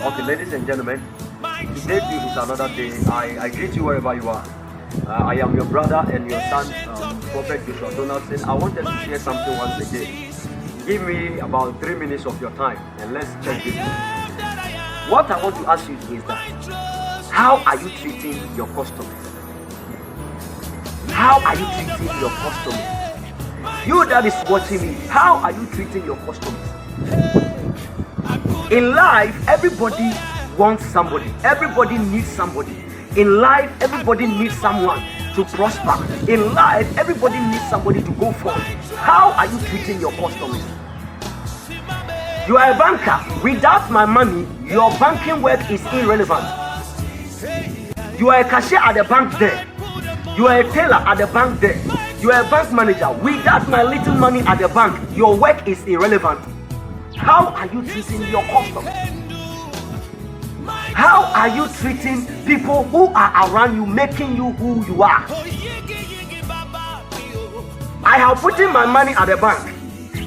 Okay, ladies and gentlemen, today is another day. I greet you wherever you are. I am your brother and your son, Prophet Joshua Donaldson. I want us to share something once again. Give me about 3 minutes of your time and let's check this. What I want to ask you is that, how are you treating your customers? How are you treating your customers? You that is watching me, how are you treating your customers? In life, everybody wants somebody. Everybody needs somebody. In life, everybody needs someone to prosper. In life, everybody needs somebody to go forward. How are you treating your customers? You are a banker. Without my money, your banking work is irrelevant. You are a cashier at the bank there. You are a teller at the bank there. You are a bank manager. Without my little money at the bank, your work is irrelevant. How are you treating your customers? How are you treating people who are around you, making you who you are? I have put in my money at the bank,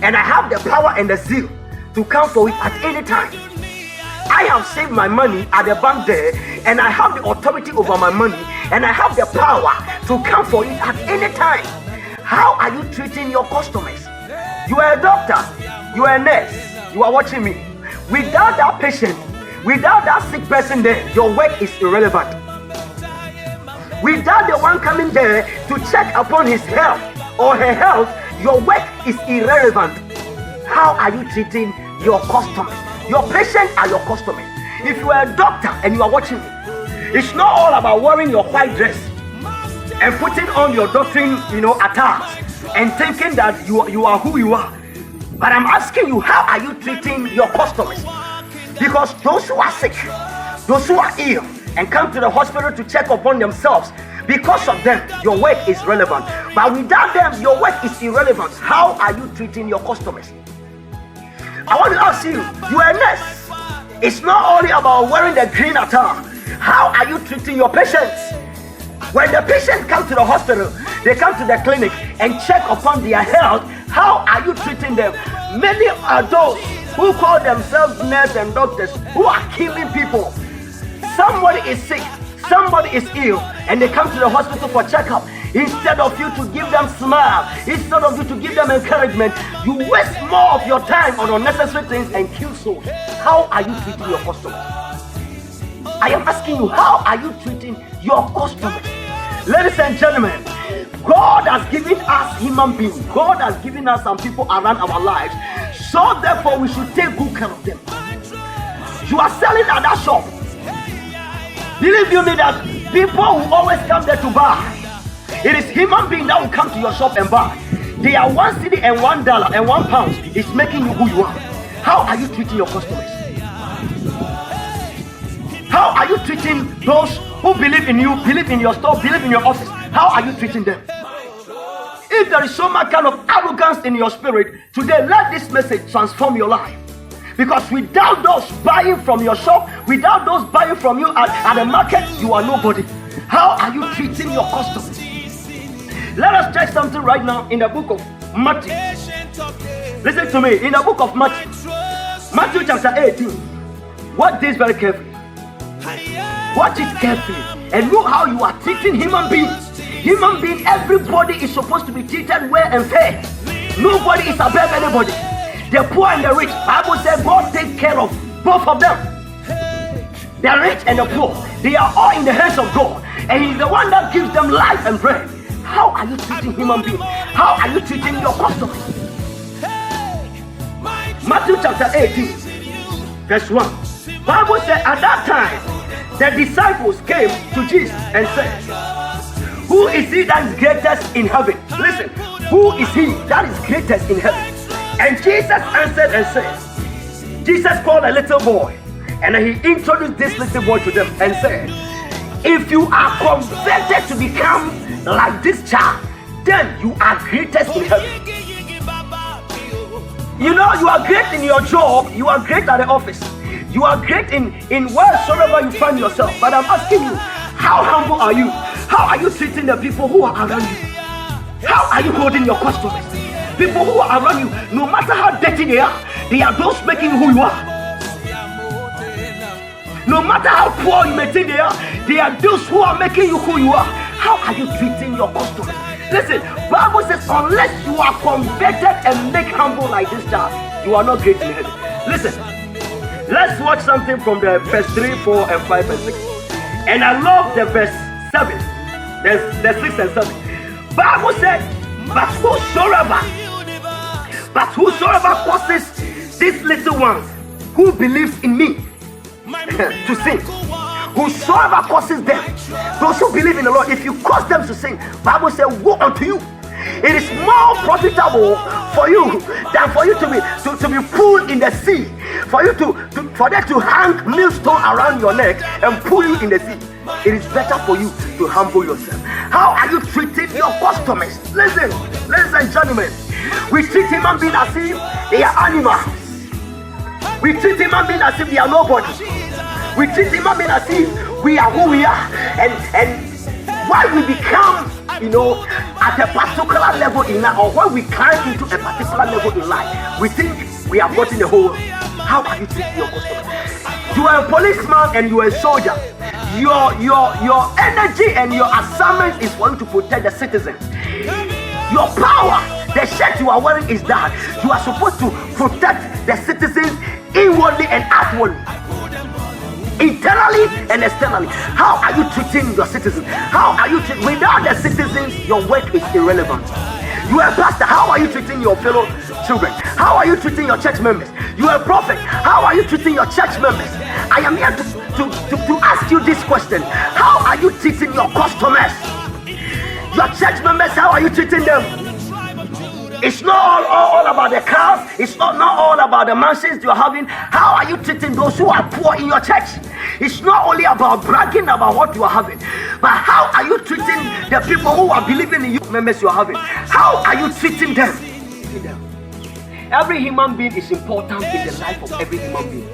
and I have the power and the zeal to come for it at any time. I have saved my money at the bank there, and I have the authority over my money, and I have the power to come for it at any time. How are you treating your customers? You are a doctor, you are a nurse, you are watching me. Without that patient, without that sick person there, your work is irrelevant. Without the one coming there to check upon his health or her health, your work is irrelevant. How are you treating your customers? Your patients are your customers. If you are a doctor and you are watching me, it's not all about wearing your white dress and putting on your doctrine, attire and thinking that you are who you are. But I'm asking you, how are you treating your customers? Because those who are sick, those who are ill and come to the hospital to check upon themselves, because of them, your work is relevant. But without them, your work is irrelevant. How are you treating your customers? I want to ask you, you are a nurse. It's not only about wearing the green attire. How are you treating your patients? When the patients come to the hospital, they come to the clinic and check upon their health. How are you treating them? Many are those who call themselves nurses and doctors who are killing people. Somebody is sick, somebody is ill, and they come to the hospital for checkup. Instead of you to give them smile, instead of you to give them encouragement, you waste more of your time on unnecessary things and kill souls. How are you treating your customers? I am asking you, how are you treating your customers? Ladies and gentlemen, God has given us human beings. God has given us some people around our lives. So therefore, we should take good care of them. You are selling at that shop. Believe you me that people will always come there to buy. It is human beings that will come to your shop and buy. They are $1 and $1 and £1 is making you who you are. How are you treating your customers? How are you treating those who believe in you, believe in your store, believe in your office? How are you treating them? If there is so much kind of arrogance in your spirit, today let this message transform your life. Because without those buying from your shop, without those buying from you at the market, you are nobody. How are you treating your customers? Let us check something right now in the book of Matthew. Listen to me. In the book of Matthew, Matthew chapter 18. Watch this very carefully. Watch it carefully and look how you are treating human beings. Human being, everybody is supposed to be treated well and fair. Nobody is above anybody. The poor and the rich, Bible says God takes care of both of them. The rich and the poor, they are all in the hands of God, and He's the one that gives them life and bread. How are you treating human beings? How are you treating your customers? Matthew chapter 18, verse 1. Bible said at that time the disciples came to Jesus and said, who is he that is greatest in heaven? Listen, who is he that is greatest in heaven? And Jesus answered and said, Jesus called a little boy and he introduced this little boy to them and said, if you are converted to become like this child, then you are greatest in heaven. You know, you are great in your job, you are great at the office, you are great in wheresoever you find yourself. But I'm asking you, how humble are you? How are you treating the people who are around you? How are you holding your customers? People who are around you, no matter how dirty they are those making who you are. No matter how poor you may think they are those who are making you who you are. How are you treating your customers? Listen, Bible says unless you are converted and make humble like this child, you are not great in heaven. Listen, let's watch something from the verse 3, 4, and 5 and 6. And I love the verse 7, the 6 and 7. Bible said, but whosoever causes these little ones who believes in me to sin, whosoever causes them, those who believe in the Lord, if you cause them to sin, Bible says, woe unto you. It is more profitable for you than for you to be pulled in the sea, for them to hang millstone around your neck and pull you in the sea. It is better for you to humble yourself. How are you treating your customers? Listen, ladies and gentlemen, we treat human beings as if they are animals. We treat human beings as if they are nobody. We treat human beings as if we are who we are. And why we become, at a particular level in life, or when we climb into a particular level in life, we think we have gotten the whole. How are you treating your customers? You are a policeman and you are a soldier. Your energy and your assignment is for you to protect the citizens. Your power, the shirt you are wearing is that you are supposed to protect the citizens inwardly and outwardly, internally and externally. How are you treating your citizens? How are you treating? Without the citizens, your work is irrelevant. You are a pastor. How are you treating your fellow children? How are you treating your church members? You are a prophet. How are you treating your church members? I am here to ask you this question. How are you treating your customers? Your church members, how are you treating them? It's not all about the cars. It's not all about the mansions you're having. How are you treating those who are poor in your church? It's not only about bragging about what you are having, but how are you treating the people who are believing in you, members you are having? How are you treating them? Every human being is important in the life of every human being.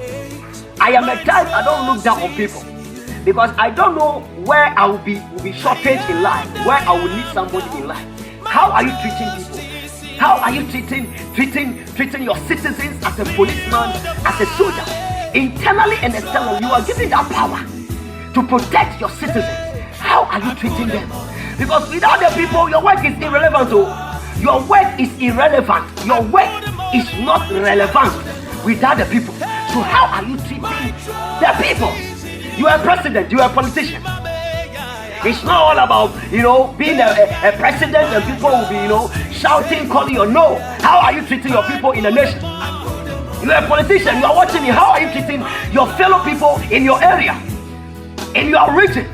I am a type, I don't look down on people, because I don't know where I will be shortage in life, where I will need somebody in life. How are you treating people? How are you treating your citizens as a policeman, as a soldier? Internally and externally, you are given that power to protect your citizens. How are you treating them? Because without the people, your work is irrelevant. Your work is irrelevant. Your work is not relevant without the people. So how are you treating the people? You are a president, you are a politician. It's not all about, being a president and people will be, shouting, calling you. No. How are you treating your people in the nation? You are a politician, you are watching me. How are you treating your fellow people in your area, in your region,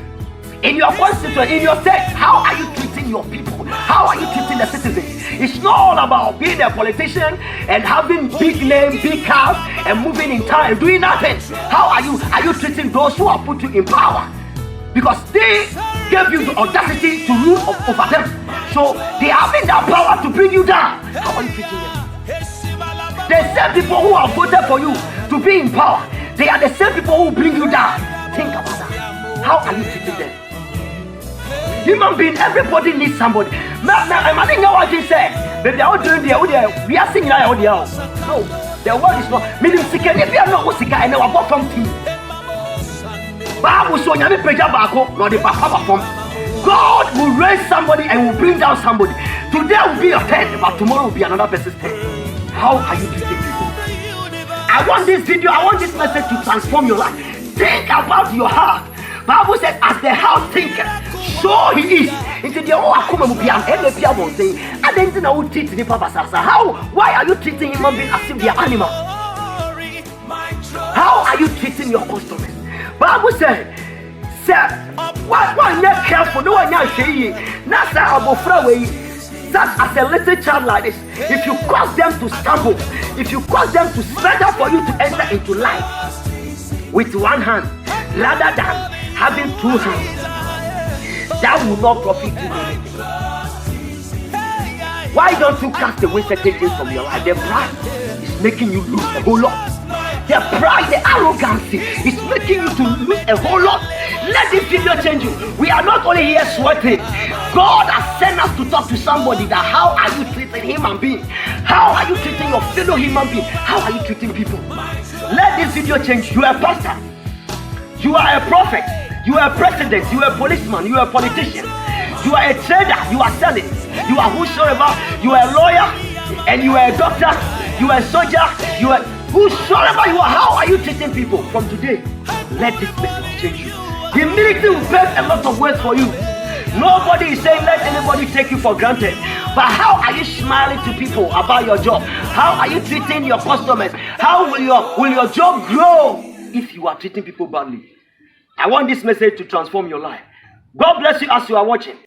in your constituency, in your state? How are you treating your people? How are you treating the citizens? It's not all about being a politician and having big name, big cars, and moving in town and doing nothing. How are you treating those who have put you in power? Because they gave you the audacity to rule over them. So they are having that power to bring you down. How are you treating them? The same people who have voted for you to be in power, they are the same people who bring you down. Think about that. How are you treating them? Human being, everybody needs somebody. Now, I'm not what you say. But they are all doing we are singing out the house. No, the word is not. Meaning, if you are not Osika and I got from team. God will raise somebody and will bring down somebody. Today will be your turn, but tomorrow will be another person's turn. How are you treating people? I want this message to transform your life. Think about your heart. Bible says, as the heart thinketh, so he is. Why are you treating human beings as if they are animals? How are you treating your customers? Bible says, why not careful? No one else say not such as a little child like this. If you cause them to stumble, if you cause them to struggle for you to enter into life with one hand rather than having two hands, that will not profit you anything. Why don't you cast away certain things from your life? The pride is making you lose a whole lot. The pride, the arrogance is making you to lose a whole lot. Let this video change you. We are not only here sweating. God has sent us to talk to somebody that how are you treating human being? How are you treating your fellow human being? How are you treating people? Let this video change you. You are a pastor. You are a prophet. You are a president. You are a policeman. You are a politician. You are a trader. You are selling. You are whosoever. You are a lawyer. And you are a doctor. You are a soldier. You are whosoever you are. How are you treating people? From today, let this message change you. Humility will pave a lot of ways for you. Nobody is saying let anybody take you for granted. But how are you smiling to people about your job? How are you treating your customers? How will your job grow if you are treating people badly? I want this message to transform your life. God bless you as you are watching.